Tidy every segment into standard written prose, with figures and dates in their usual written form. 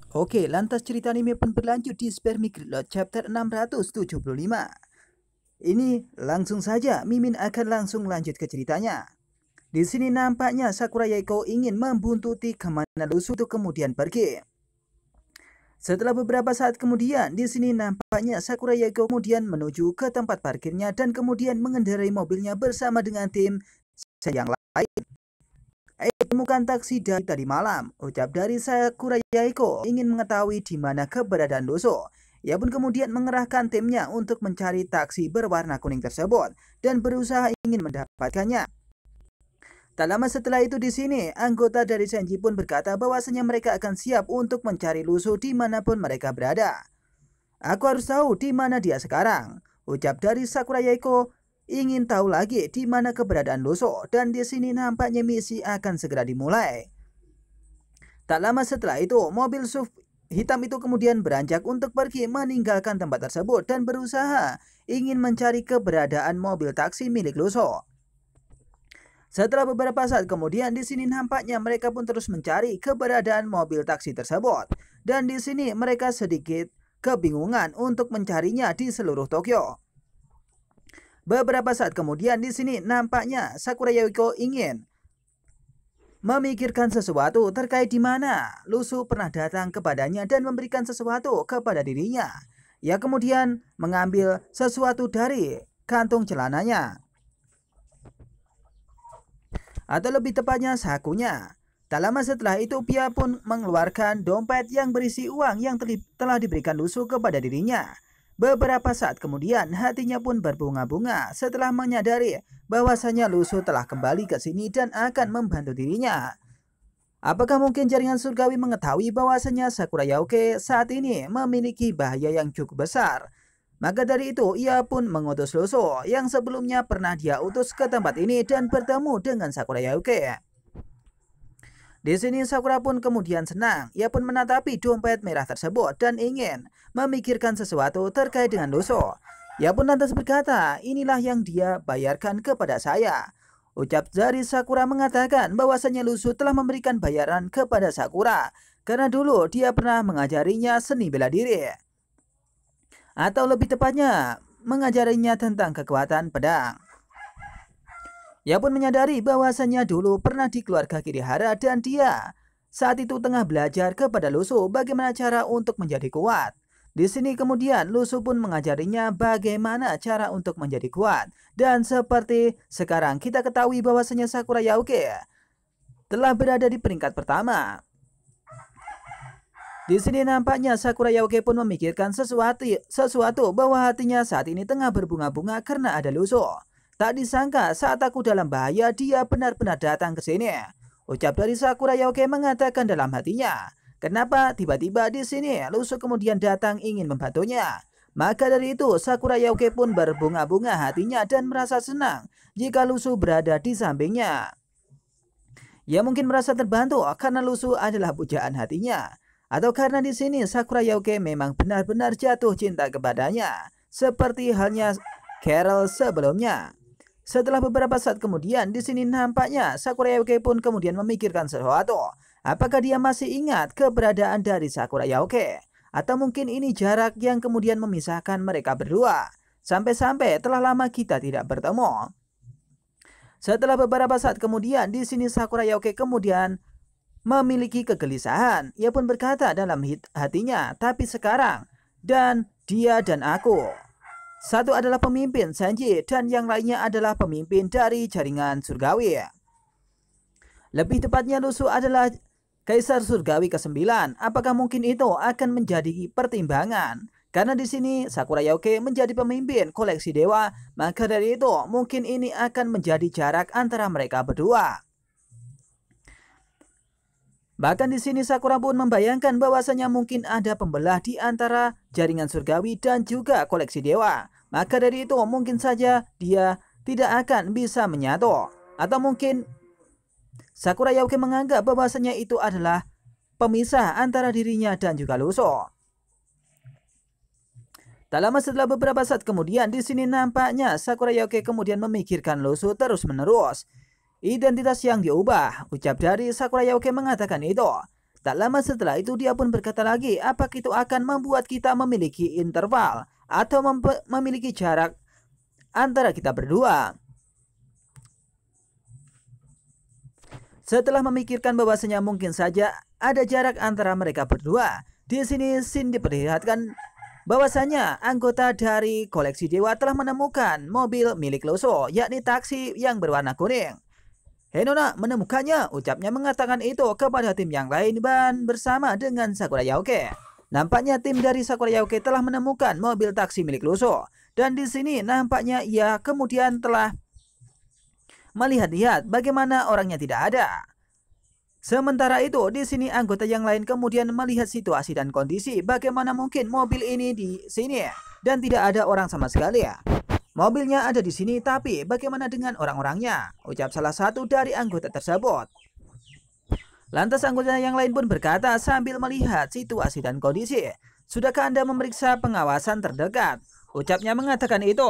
Oke, lantas cerita anime pun berlanjut di Spermi Gridlock chapter 675. Ini langsung saja, Mimin akan langsung lanjut ke ceritanya. Di sini nampaknya Sakura Yaiko ingin membuntuti kemana Lusu itu kemudian pergi. Setelah beberapa saat kemudian, di sini nampaknya Sakura Yaiko kemudian menuju ke tempat parkirnya dan kemudian mengendarai mobilnya bersama dengan tim yang lain. Temukan taksi dari tadi malam, ucap dari Sakura Yaiko ingin mengetahui di mana keberadaan Luso. Ia pun kemudian mengerahkan timnya untuk mencari taksi berwarna kuning tersebut dan berusaha ingin mendapatkannya. Tak lama setelah itu di sini, anggota dari Senji pun berkata bahwasanya mereka akan siap untuk mencari Luso dimanapun mereka berada. Aku harus tahu di mana dia sekarang, ucap dari Sakura Yaiko. Ingin tahu lagi di mana keberadaan Luso dan di sini nampaknya misi akan segera dimulai. Tak lama setelah itu, mobil SUV hitam itu kemudian beranjak untuk pergi meninggalkan tempat tersebut dan berusaha ingin mencari keberadaan mobil taksi milik Luso. Setelah beberapa saat kemudian di sini nampaknya mereka pun terus mencari keberadaan mobil taksi tersebut dan di sini mereka sedikit kebingungan untuk mencarinya di seluruh Tokyo. Beberapa saat kemudian di sini nampaknya Sakura Yaiko ingin memikirkan sesuatu terkait di mana Lusu pernah datang kepadanya dan memberikan sesuatu kepada dirinya. Ia kemudian mengambil sesuatu dari kantung celananya. Atau lebih tepatnya sakunya. Tak lama setelah itu Pia pun mengeluarkan dompet yang berisi uang yang telah diberikan Lusu kepada dirinya. Beberapa saat kemudian hatinya pun berbunga-bunga setelah menyadari bahwasanya Lusu telah kembali ke sini dan akan membantu dirinya. Apakah mungkin jaringan surgawi mengetahui bahwasanya Sakura Yaoke saat ini memiliki bahaya yang cukup besar? Maka dari itu ia pun mengutus Lusu yang sebelumnya pernah dia utus ke tempat ini dan bertemu dengan Sakura Yaoke. Di sini Sakura pun kemudian senang. Ia pun menatapi dompet merah tersebut dan ingin memikirkan sesuatu terkait dengan Luso. Ia pun lantas berkata, inilah yang dia bayarkan kepada saya. Ucap dari Sakura mengatakan bahwasanya Luso telah memberikan bayaran kepada Sakura karena dulu dia pernah mengajarinya seni bela diri. Atau lebih tepatnya, mengajarinya tentang kekuatan pedang. Ia pun menyadari bahwasanya dulu pernah di keluarga Kirihara dan dia saat itu tengah belajar kepada Lusu bagaimana cara untuk menjadi kuat. Di sini kemudian Lusu pun mengajarinya bagaimana cara untuk menjadi kuat. Dan seperti sekarang kita ketahui bahwasanya Sakura Yaoke telah berada di peringkat pertama. Di sini nampaknya Sakura Yaoke pun memikirkan sesuatu bahwa hatinya saat ini tengah berbunga-bunga karena ada Lusu. Tak disangka saat aku dalam bahaya dia benar-benar datang ke sini. Ucap dari Sakura Yaoke mengatakan dalam hatinya, kenapa tiba-tiba di sini Lusu kemudian datang ingin membantunya. Maka dari itu Sakura Yaoke pun berbunga-bunga hatinya dan merasa senang jika Lusu berada di sampingnya. Ia mungkin merasa terbantu karena Lusu adalah pujaan hatinya. Atau karena di sini Sakura Yaoke memang benar-benar jatuh cinta kepadanya. Seperti halnya Carol sebelumnya. Setelah beberapa saat kemudian, di sini nampaknya Sakura Yaoke pun kemudian memikirkan sesuatu. Apakah dia masih ingat keberadaan dari Sakura Yaoke? Atau mungkin ini jarak yang kemudian memisahkan mereka berdua. Sampai-sampai telah lama kita tidak bertemu. Setelah beberapa saat kemudian, di sini Sakura Yaoke kemudian memiliki kegelisahan. Ia pun berkata dalam hatinya, tapi sekarang, dan dia dan aku. Satu adalah pemimpin Senji dan yang lainnya adalah pemimpin dari jaringan surgawi. Lebih tepatnya Lusu adalah Kaisar Surgawi ke-9. Apakah mungkin itu akan menjadi pertimbangan? Karena di sini Sakura Yaoke menjadi pemimpin koleksi dewa, maka dari itu mungkin ini akan menjadi jarak antara mereka berdua. Bahkan di sini Sakura pun membayangkan bahwasanya mungkin ada pembelah di antara jaringan surgawi dan juga koleksi dewa. Maka dari itu mungkin saja dia tidak akan bisa menyatu. Atau mungkin Sakura Yaoke menganggap bahwasanya itu adalah pemisah antara dirinya dan juga Luso. Tak lama setelah beberapa saat kemudian di sini nampaknya Sakura Yaoke kemudian memikirkan Luso terus-menerus. Identitas yang diubah, ucap dari Sakura Yaoke mengatakan itu. Tak lama setelah itu dia pun berkata lagi, apakah itu akan membuat kita memiliki interval atau memiliki jarak antara kita berdua. Setelah memikirkan bahwasanya mungkin saja ada jarak antara mereka berdua, di sini Shin diperlihatkan bahwasanya anggota dari koleksi dewa telah menemukan mobil milik Luso, yakni taksi yang berwarna kuning. Hinona menemukannya, ucapnya mengatakan itu kepada tim yang lain dan bersama dengan Sakura Yauke. Nampaknya tim dari Sakura Yauke telah menemukan mobil taksi milik Luso. Dan di sini nampaknya ia kemudian telah melihat-lihat bagaimana orangnya tidak ada. Sementara itu, di sini anggota yang lain kemudian melihat situasi dan kondisi bagaimana mungkin mobil ini di sini dan tidak ada orang sama sekali ya. Mobilnya ada di sini, tapi bagaimana dengan orang-orangnya? Ucap salah satu dari anggota tersebut. Lantas anggota yang lain pun berkata sambil melihat situasi dan kondisi. Sudahkah Anda memeriksa pengawasan terdekat? Ucapnya mengatakan itu.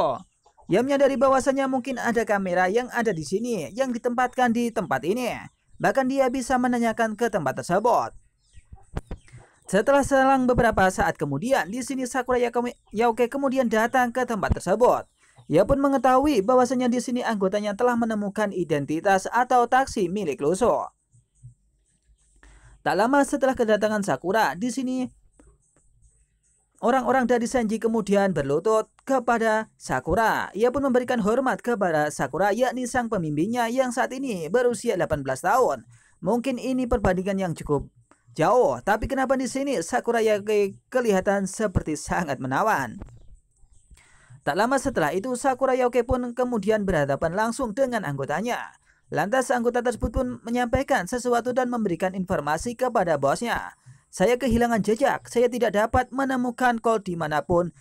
Ia menyadari bahwasannya mungkin ada kamera yang ada di sini yang ditempatkan di tempat ini. Bahkan dia bisa menanyakan ke tempat tersebut. Setelah selang beberapa saat kemudian, di sini Sakura Yauke kemudian datang ke tempat tersebut. Ia pun mengetahui bahwasanya di sini anggotanya telah menemukan identitas atau taksi milik Luso. Tak lama setelah kedatangan Sakura, di sini orang-orang dari Sanji kemudian berlutut kepada Sakura. Ia pun memberikan hormat kepada Sakura, yakni sang pembimbingnya yang saat ini berusia 18 tahun. Mungkin ini perbandingan yang cukup jauh, tapi kenapa di sini Sakura Yauke kelihatan seperti sangat menawan? Tak lama setelah itu, Sakura Yauke pun kemudian berhadapan langsung dengan anggotanya. Lantas anggota tersebut pun menyampaikan sesuatu dan memberikan informasi kepada bosnya. Saya kehilangan jejak, saya tidak dapat menemukan call dimanapun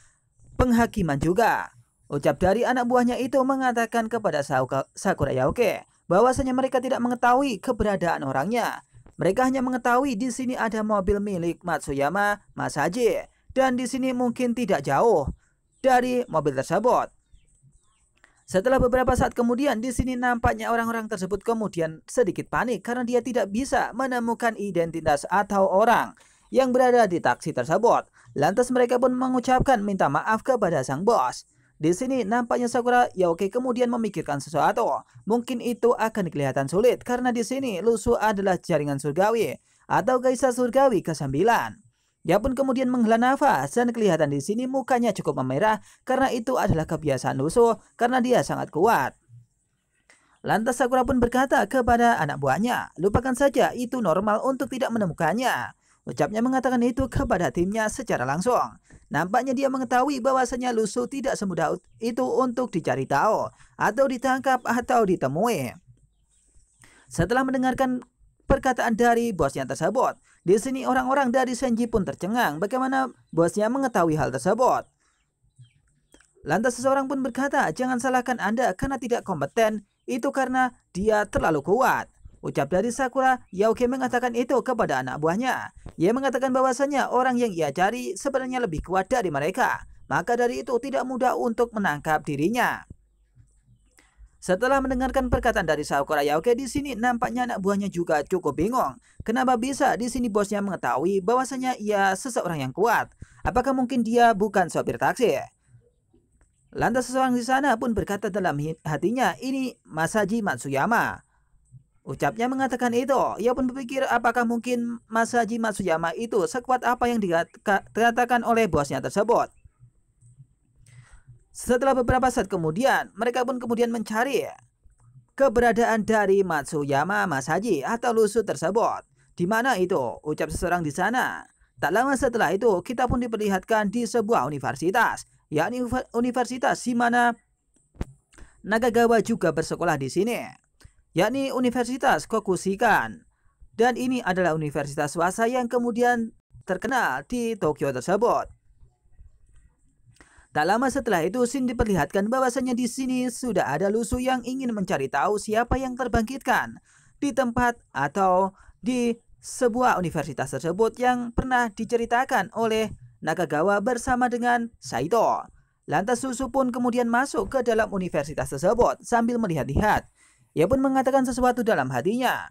penghakiman juga. Ucap dari anak buahnya itu mengatakan kepada Sakura Yauke bahwasanya mereka tidak mengetahui keberadaan orangnya. Mereka hanya mengetahui di sini ada mobil milik Matsuyama Masaji dan di sini mungkin tidak jauh dari mobil tersebut. Setelah beberapa saat kemudian, di sini nampaknya orang-orang tersebut kemudian sedikit panik karena dia tidak bisa menemukan identitas atau orang yang berada di taksi tersebut. Lantas mereka pun mengucapkan minta maaf kepada sang bos. Di sini nampaknya Sakura Yauke kemudian memikirkan sesuatu. Mungkin itu akan kelihatan sulit karena di sini Lusu adalah jaringan surgawi atau Geisha surgawi ke-9. Dia pun kemudian menghela nafas dan kelihatan di sini mukanya cukup memerah karena itu adalah kebiasaan Luso karena dia sangat kuat. Lantas Sakura pun berkata kepada anak buahnya, lupakan saja, itu normal untuk tidak menemukannya. Ucapnya mengatakan itu kepada timnya secara langsung. Nampaknya dia mengetahui bahwasanya Luso tidak semudah itu untuk dicari tahu atau ditangkap atau ditemui. Setelah mendengarkan perkataan dari bosnya tersebut, di sini orang-orang dari Sanji pun tercengang bagaimana bosnya mengetahui hal tersebut. Lantas seseorang pun berkata, jangan salahkan Anda karena tidak kompeten, itu karena dia terlalu kuat. Ucap dari Sakura Yauke mengatakan itu kepada anak buahnya. Ia mengatakan bahwasanya orang yang ia cari sebenarnya lebih kuat dari mereka. Maka dari itu tidak mudah untuk menangkap dirinya. Setelah mendengarkan perkataan dari Sakura Yauke, di sini nampaknya anak buahnya juga cukup bingung. Kenapa bisa di sini bosnya mengetahui bahwasanya ia seseorang yang kuat? Apakah mungkin dia bukan sopir taksi? Lantas seseorang di sana pun berkata dalam hatinya, ini Masaji Matsuyama. Ucapnya mengatakan itu. Ia pun berpikir apakah mungkin Masaji Matsuyama itu sekuat apa yang dikatakan oleh bosnya tersebut. Setelah beberapa saat kemudian, mereka pun kemudian mencari keberadaan dari Matsuyama Masaji atau Lusu tersebut. Di mana itu? Ucap seseorang di sana. Tak lama setelah itu, kita pun diperlihatkan di sebuah universitas, yakni universitas di mana Nakagawa juga bersekolah di sini, yakni Universitas Kokushikan. Dan ini adalah universitas swasta yang kemudian terkenal di Tokyo tersebut. Tak lama setelah itu, Shin diperlihatkan bahwasanya di sini sudah ada Lusu yang ingin mencari tahu siapa yang terbangkitkan di tempat atau di sebuah universitas tersebut yang pernah diceritakan oleh Nakagawa bersama dengan Saito. Lantas Lusu pun kemudian masuk ke dalam universitas tersebut sambil melihat-lihat. Ia pun mengatakan sesuatu dalam hatinya.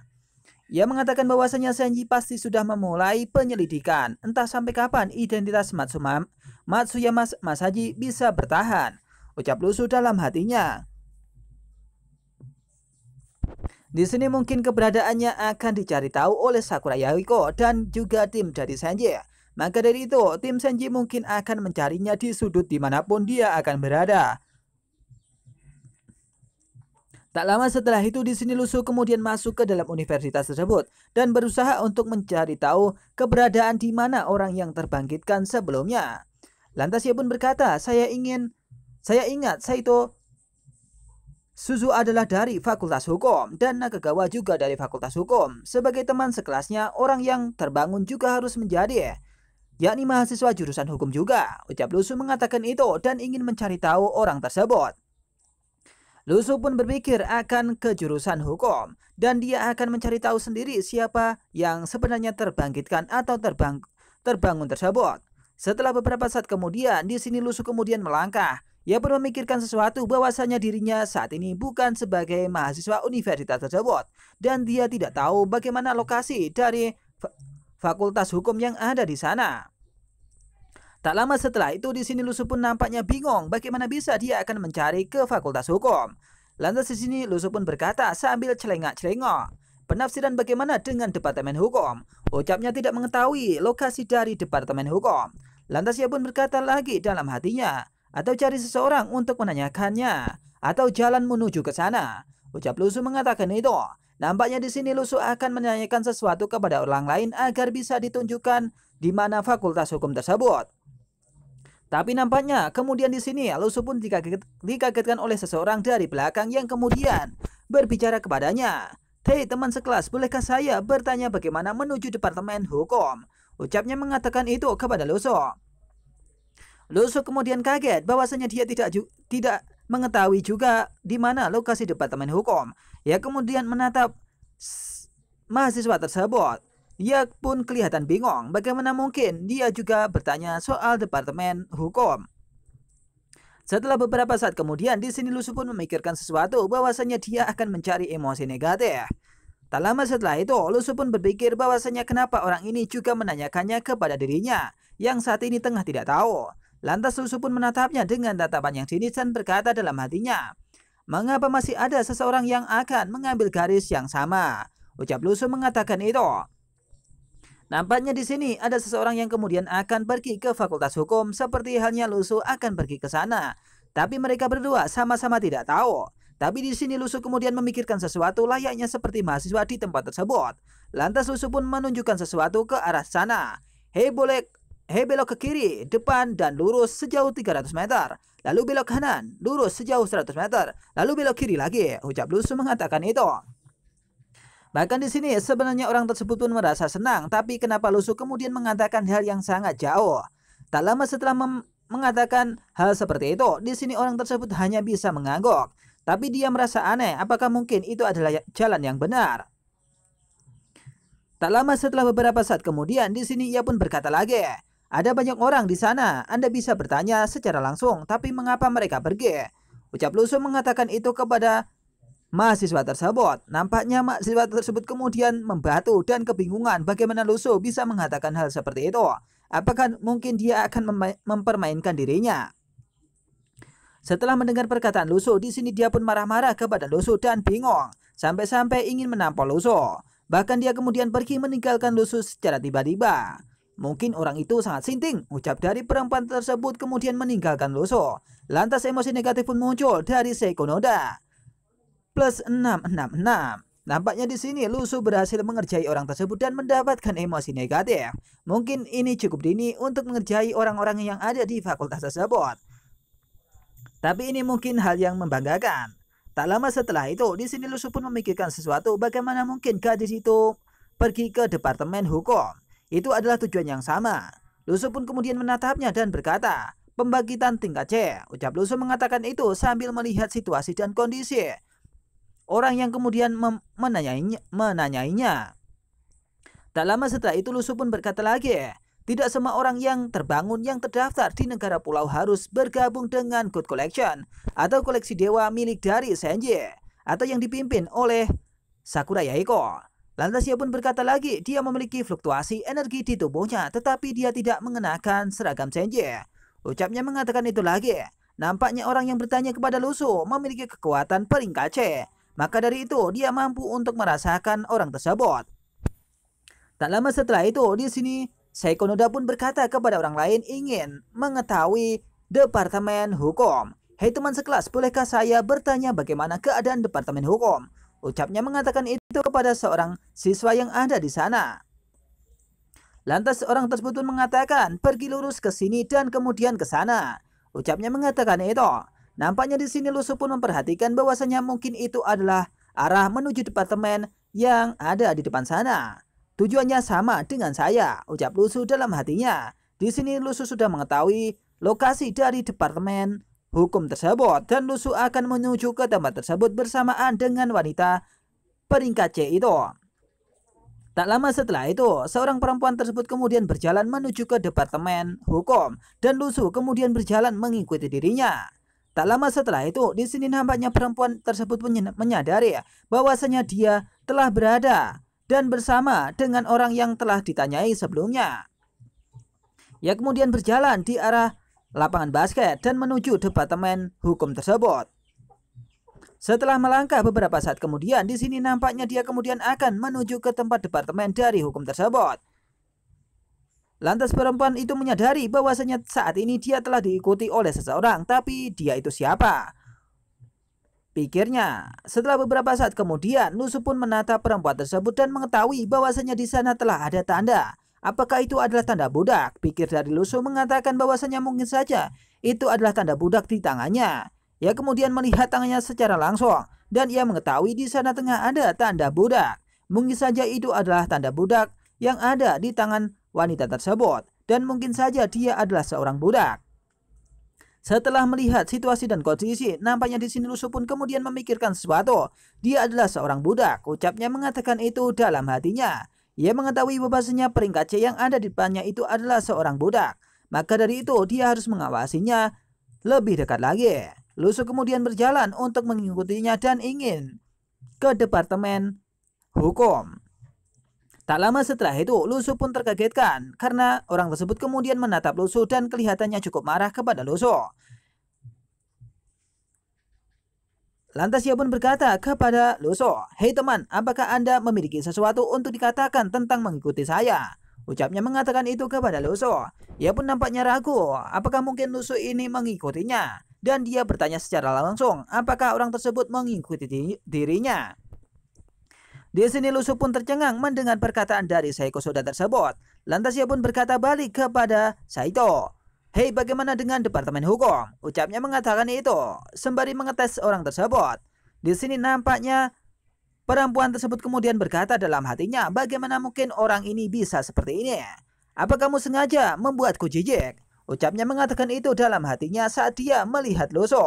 Ia mengatakan bahwasanya Senji pasti sudah memulai penyelidikan. Entah sampai kapan identitas Matsuyama Masaji bisa bertahan, ucap Lusu dalam hatinya. Di sini mungkin keberadaannya akan dicari tahu oleh Sakura Yahiko dan juga tim dari Senji. Maka dari itu, tim Senji mungkin akan mencarinya di sudut dimanapun dia akan berada. Tak lama setelah itu, di sini Lusu kemudian masuk ke dalam universitas tersebut dan berusaha untuk mencari tahu keberadaan di mana orang yang terbangkitkan sebelumnya. Lantas ia pun berkata, saya ingat Saito Suzu adalah dari Fakultas Hukum dan Nakagawa juga dari Fakultas Hukum. Sebagai teman sekelasnya, orang yang terbangun juga harus menjadi, yakni mahasiswa jurusan hukum juga. Ucap Lusu mengatakan itu dan ingin mencari tahu orang tersebut. Lusu pun berpikir akan ke jurusan hukum dan dia akan mencari tahu sendiri siapa yang sebenarnya terbangkitkan atau terbangun tersebut. Setelah beberapa saat kemudian, di sini Lusu kemudian melangkah. Ia pun memikirkan sesuatu bahwasanya dirinya saat ini bukan sebagai mahasiswa universitas tersebut dan dia tidak tahu bagaimana lokasi dari fakultas hukum yang ada di sana. Tak lama setelah itu, di sini Lusu pun nampaknya bingung bagaimana bisa dia akan mencari ke fakultas hukum. Lantas di sini Lusu pun berkata sambil celengak-celengok, penafsiran bagaimana dengan departemen hukum? Ucapnya tidak mengetahui lokasi dari departemen hukum. Lantas ia pun berkata lagi dalam hatinya, atau cari seseorang untuk menanyakannya, atau jalan menuju ke sana. Ucap Lusu mengatakan itu. Nampaknya di sini Lusu akan menanyakan sesuatu kepada orang lain agar bisa ditunjukkan di mana fakultas hukum tersebut. Tapi nampaknya kemudian di sini Lusu pun dikagetkan oleh seseorang dari belakang yang kemudian berbicara kepadanya. Hei teman sekelas, bolehkah saya bertanya bagaimana menuju departemen hukum? Ucapnya mengatakan itu kepada Lusu. Lusu kemudian kaget bahwasanya dia tidak mengetahui juga di mana lokasi departemen hukum. Ia kemudian menatap mahasiswa tersebut. Ia pun kelihatan bingung bagaimana mungkin dia juga bertanya soal departemen hukum. Setelah beberapa saat kemudian, di sini Lusu pun memikirkan sesuatu bahwasanya dia akan mencari emosi negatif. Tak lama setelah itu, Lusu pun berpikir bahwasanya kenapa orang ini juga menanyakannya kepada dirinya yang saat ini tengah tidak tahu. Lantas Lusu pun menatapnya dengan tatapan yang sinis dan berkata dalam hatinya, mengapa masih ada seseorang yang akan mengambil garis yang sama? Ucap Lusu mengatakan itu. Nampaknya di sini ada seseorang yang kemudian akan pergi ke fakultas hukum seperti halnya Lusu akan pergi ke sana. Tapi mereka berdua sama-sama tidak tahu. Tapi di sini Lusu kemudian memikirkan sesuatu layaknya seperti mahasiswa di tempat tersebut. Lantas Lusu pun menunjukkan sesuatu ke arah sana. Hei belok ke kiri, depan dan lurus sejauh 300 meter. Lalu belok kanan, lurus sejauh 100 meter. Lalu belok kiri lagi. Ucap Lusu mengatakan itu. Bahkan di sini sebenarnya orang tersebut pun merasa senang, tapi kenapa Lusu kemudian mengatakan hal yang sangat jauh? Tak lama setelah mengatakan hal seperti itu, di sini orang tersebut hanya bisa mengangguk. Tapi dia merasa aneh, apakah mungkin itu adalah jalan yang benar? Tak lama setelah beberapa saat kemudian, di sini ia pun berkata lagi, ada banyak orang di sana, Anda bisa bertanya secara langsung, tapi mengapa mereka pergi? Ucap Lusu mengatakan itu kepada mahasiswa tersebut. Nampaknya mahasiswa tersebut kemudian membatu dan kebingungan bagaimana Lusu bisa mengatakan hal seperti itu. Apakah mungkin dia akan mempermainkan dirinya? Setelah mendengar perkataan Lusu, di sini dia pun marah-marah kepada Lusu dan bingung, sampai-sampai ingin menampol Lusu. Bahkan dia kemudian pergi meninggalkan Lusu secara tiba-tiba. Mungkin orang itu sangat sinting, ucap dari perempuan tersebut kemudian meninggalkan Lusu. Lantas emosi negatif pun muncul dari Seiko Noda. Plus 666. Nampaknya di sini Lusu berhasil mengerjai orang tersebut dan mendapatkan emosi negatif. Mungkin ini cukup dini untuk mengerjai orang-orang yang ada di fakultas tersebut. Tapi ini mungkin hal yang membanggakan. Tak lama setelah itu, di sini Lusu pun memikirkan sesuatu bagaimana mungkin gadis itu pergi ke departemen hukum. Itu adalah tujuan yang sama. Lusu pun kemudian menatapnya dan berkata, pembangkitan tingkat C. Ucap Lusu mengatakan itu sambil melihat situasi dan kondisi orang yang kemudian menanyainya. Tak lama setelah itu Lusu pun berkata lagi, tidak semua orang yang terbangun yang terdaftar di negara pulau harus bergabung dengan Good Collection atau koleksi dewa milik dari Senji atau yang dipimpin oleh Sakura Yahiko. Lantas ia pun berkata lagi, dia memiliki fluktuasi energi di tubuhnya, tetapi dia tidak mengenakan seragam senja. Ucapnya mengatakan itu lagi. Nampaknya orang yang bertanya kepada Lusu memiliki kekuatan peringkat C. Maka dari itu dia mampu untuk merasakan orang tersebut. Tak lama setelah itu, di sini Seiko Noda pun berkata kepada orang lain ingin mengetahui Departemen Hukum. Hei teman sekelas, bolehkah saya bertanya bagaimana keadaan Departemen Hukum? Ucapnya mengatakan itu kepada seorang siswa yang ada di sana. Lantas orang tersebut pun mengatakan, pergi lurus ke sini dan kemudian ke sana. Ucapnya mengatakan itu. Nampaknya di sini Lusu pun memperhatikan bahwasanya mungkin itu adalah arah menuju departemen yang ada di depan sana. Tujuannya sama dengan saya, ucap Lusu dalam hatinya. Di sini Lusu sudah mengetahui lokasi dari departemen hukum tersebut dan Lusu akan menuju ke tempat tersebut bersamaan dengan wanita peringkat C itu. Tak lama setelah itu, seorang perempuan tersebut kemudian berjalan menuju ke departemen hukum dan Lusu kemudian berjalan mengikuti dirinya. Tak lama setelah itu, di sini nampaknya perempuan tersebut menyadari bahwasanya dia telah berada dan bersama dengan orang yang telah ditanyai sebelumnya. Ia kemudian berjalan di arah lapangan basket dan menuju departemen hukum tersebut. Setelah melangkah beberapa saat kemudian, di sini nampaknya dia kemudian akan menuju ke tempat departemen dari hukum tersebut. Lantas perempuan itu menyadari bahwasanya saat ini dia telah diikuti oleh seseorang, tapi dia itu siapa? Pikirnya. Setelah beberapa saat kemudian, Lusu pun menatap perempuan tersebut dan mengetahui bahwasanya di sana telah ada tanda. Apakah itu adalah tanda budak? Pikir dari Lusu mengatakan bahwasanya mungkin saja itu adalah tanda budak di tangannya. Ia kemudian melihat tangannya secara langsung dan ia mengetahui di sana tengah ada tanda budak. Mungkin saja itu adalah tanda budak yang ada di tangan wanita tersebut dan mungkin saja dia adalah seorang budak. Setelah melihat situasi dan kondisi, nampaknya di sini Lusu pun kemudian memikirkan sesuatu. Dia adalah seorang budak, ucapnya mengatakan itu dalam hatinya. Ia mengetahui bahwasanya peringkat C yang ada di depannya itu adalah seorang budak. Maka dari itu dia harus mengawasinya lebih dekat lagi. Lusu kemudian berjalan untuk mengikutinya dan ingin ke departemen hukum. Tak lama setelah itu, Lusu pun terkagetkan karena orang tersebut kemudian menatap Lusu dan kelihatannya cukup marah kepada Lusu. Lantas ia pun berkata kepada Lusu, "Hei teman, apakah Anda memiliki sesuatu untuk dikatakan tentang mengikuti saya?" Ucapnya mengatakan itu kepada Lusu. Ia pun nampaknya ragu, apakah mungkin Lusu ini mengikutinya? Dan dia bertanya secara langsung, apakah orang tersebut mengikuti dirinya? Di sini Lusu pun tercengang mendengar perkataan dari Seiko Soda tersebut. Lantas ia pun berkata balik kepada Saito. "Hei, bagaimana dengan departemen hukum?" Ucapnya mengatakan itu sembari mengetes orang tersebut. Di sini nampaknya perempuan tersebut kemudian berkata dalam hatinya, bagaimana mungkin orang ini bisa seperti ini? Apa kamu sengaja membuatku jijik? Ucapnya mengatakan itu dalam hatinya saat dia melihat Lusu.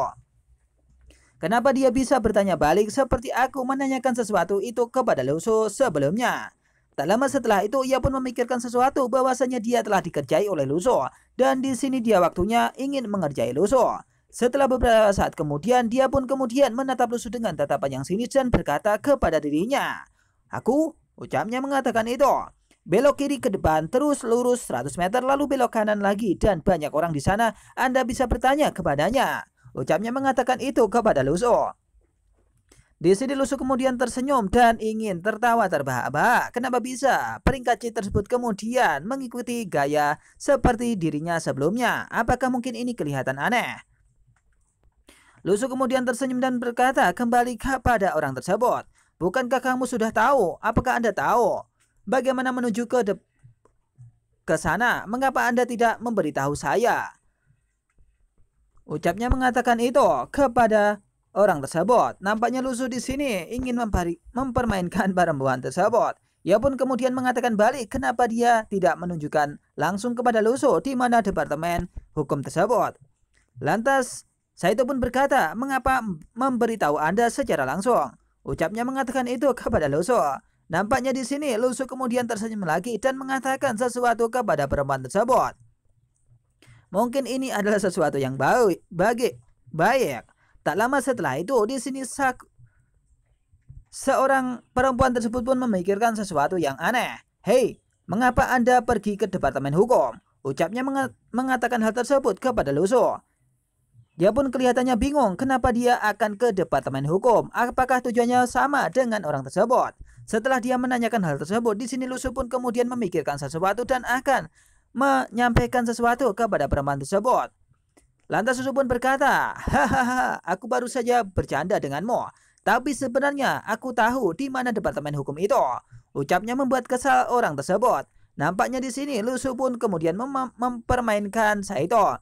Kenapa dia bisa bertanya balik seperti aku menanyakan sesuatu itu kepada Lusu sebelumnya? Tak lama setelah itu ia pun memikirkan sesuatu bahwasanya dia telah dikerjai oleh Lusu dan di sini dia waktunya ingin mengerjai Lusu. Setelah beberapa saat kemudian dia pun kemudian menatap Lusu dengan tatapan yang sinis dan berkata kepada dirinya, "Aku?" Ucapnya mengatakan itu. "Belok kiri ke depan, terus lurus 100 meter lalu belok kanan lagi dan banyak orang di sana. Anda bisa bertanya kepadanya." Ucapnya mengatakan itu kepada Lusu. Di sini Lusu kemudian tersenyum dan ingin tertawa terbahak-bahak. Kenapa bisa peringkat C tersebut kemudian mengikuti gaya seperti dirinya sebelumnya? Apakah mungkin ini kelihatan aneh? Lusu kemudian tersenyum dan berkata kembali kepada orang tersebut, "Bukankah kamu sudah tahu? Apakah Anda tahu bagaimana menuju ke sana? Mengapa Anda tidak memberitahu saya?" Ucapnya mengatakan itu kepada orang tersebut. Nampaknya Lusu di sini ingin mempermainkan perempuan tersebut. Ia pun kemudian mengatakan balik kenapa dia tidak menunjukkan langsung kepada Lusu di mana departemen hukum tersebut. Lantas Saito pun berkata, "Mengapa memberitahu Anda secara langsung?" Ucapnya mengatakan itu kepada Lusu. Nampaknya di sini Lusu kemudian tersenyum lagi dan mengatakan sesuatu kepada perempuan tersebut. Mungkin ini adalah sesuatu yang baik. Tak lama setelah itu di sini Seorang perempuan tersebut pun memikirkan sesuatu yang aneh. "Hei, mengapa Anda pergi ke Departemen Hukum?" Ucapnya mengatakan hal tersebut kepada Luso. Dia pun kelihatannya bingung kenapa dia akan ke Departemen Hukum. Apakah tujuannya sama dengan orang tersebut? Setelah dia menanyakan hal tersebut, di sini Luso pun kemudian memikirkan sesuatu dan akan menyampaikan sesuatu kepada perempuan tersebut. Lantas Luso pun berkata, "Hahaha, aku baru saja bercanda denganmu. Tapi sebenarnya aku tahu di mana Departemen Hukum itu." Ucapnya membuat kesal orang tersebut. Nampaknya di sini Luso pun kemudian mempermainkan Saito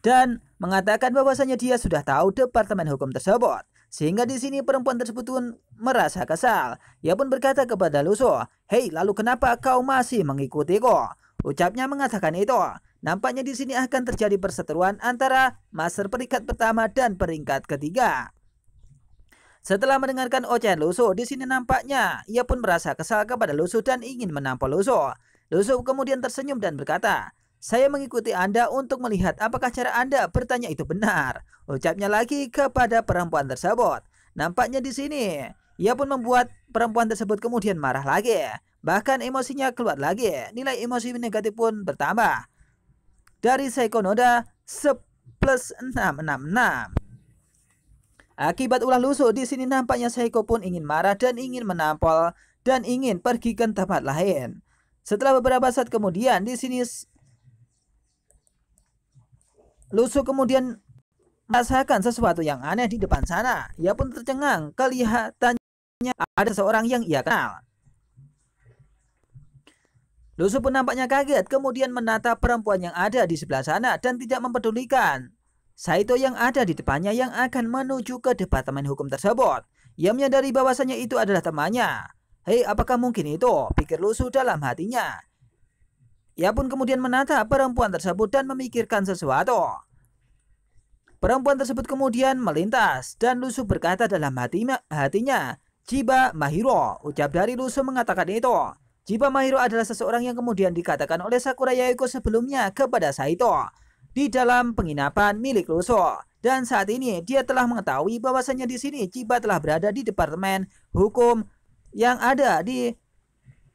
dan mengatakan bahwasanya dia sudah tahu Departemen Hukum tersebut. Sehingga di sini perempuan tersebut pun merasa kesal. Ia pun berkata kepada Luso, "Hei, lalu kenapa kau masih mengikutiku?" Ucapnya mengatakan itu. Nampaknya di sini akan terjadi perseteruan antara master peringkat pertama dan peringkat ketiga. Setelah mendengarkan ocehan Luso, di sini nampaknya ia pun merasa kesal kepada Luso dan ingin menampol Luso. Luso kemudian tersenyum dan berkata, "Saya mengikuti Anda untuk melihat apakah cara Anda bertanya itu benar." Ucapnya lagi kepada perempuan tersebut. Nampaknya di sini ia pun membuat perempuan tersebut kemudian marah lagi. Bahkan emosinya keluar lagi. Nilai emosi negatif pun bertambah. Dari Seiko Noda 666. Akibat ulah Luso, di sini nampaknya Seiko pun ingin marah dan ingin menampol dan ingin pergi ke tempat lain. Setelah beberapa saat kemudian, di sini Luso kemudian merasakan sesuatu yang aneh di depan sana. Ia pun tercengang, kelihatannya ada seorang yang ia kenal. Luso pun nampaknya kaget, kemudian menatap perempuan yang ada di sebelah sana dan tidak mempedulikan Saito yang ada di depannya yang akan menuju ke Departemen Hukum tersebut. Ia menyadari bahwasanya itu adalah temannya. "Hei, apakah mungkin itu?" pikir Luso dalam hatinya. Ia pun kemudian menatap perempuan tersebut dan memikirkan sesuatu. Perempuan tersebut kemudian melintas dan Luso berkata dalam hatinya, "Chiba Mahiro." Ucap dari Luso mengatakan itu. Chiba Mahiro adalah seseorang yang kemudian dikatakan oleh Sakura Yaeko sebelumnya kepada Saito di dalam penginapan milik Luso. Dan saat ini dia telah mengetahui bahwasanya di sini Chiba telah berada di Departemen Hukum yang ada di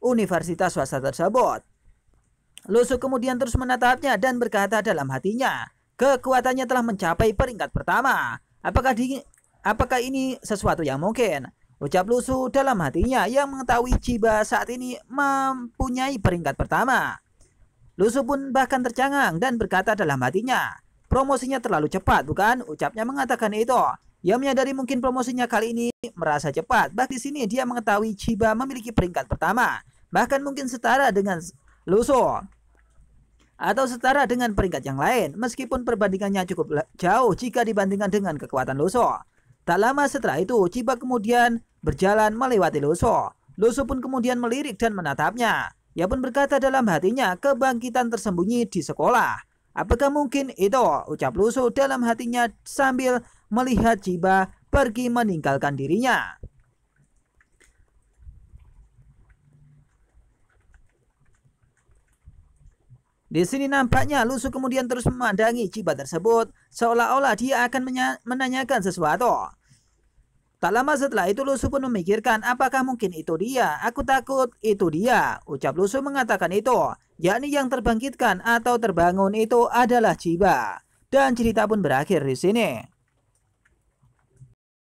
universitas swasta tersebut. Luso kemudian terus menatapnya dan berkata dalam hatinya, kekuatannya telah mencapai peringkat pertama. Apakah ini sesuatu yang mungkin? Ucap Luso dalam hatinya yang mengetahui Chiba saat ini mempunyai peringkat pertama. Luso pun bahkan tercengang dan berkata dalam hatinya, "Promosinya terlalu cepat, bukan?" Ucapnya mengatakan itu. Ia menyadari mungkin promosinya kali ini merasa cepat. Bahkan di sini dia mengetahui Chiba memiliki peringkat pertama, bahkan mungkin setara dengan Luso atau setara dengan peringkat yang lain, meskipun perbandingannya cukup jauh jika dibandingkan dengan kekuatan Luso. Tak lama setelah itu, Chiba kemudian berjalan melewati Luso. Luso pun kemudian melirik dan menatapnya. Ia pun berkata dalam hatinya, kebangkitan tersembunyi di sekolah. Apakah mungkin itu? Ucap Luso dalam hatinya sambil melihat Chiba pergi meninggalkan dirinya. Di sini nampaknya Luso kemudian terus memandangi Chiba tersebut seolah-olah dia akan menanyakan sesuatu. Tak lama setelah itu Luso pun memikirkan apakah mungkin itu dia. "Aku takut itu dia." Ucap Luso mengatakan itu, yakni yang terbangkitkan atau terbangun itu adalah Chiba. Dan cerita pun berakhir di sini.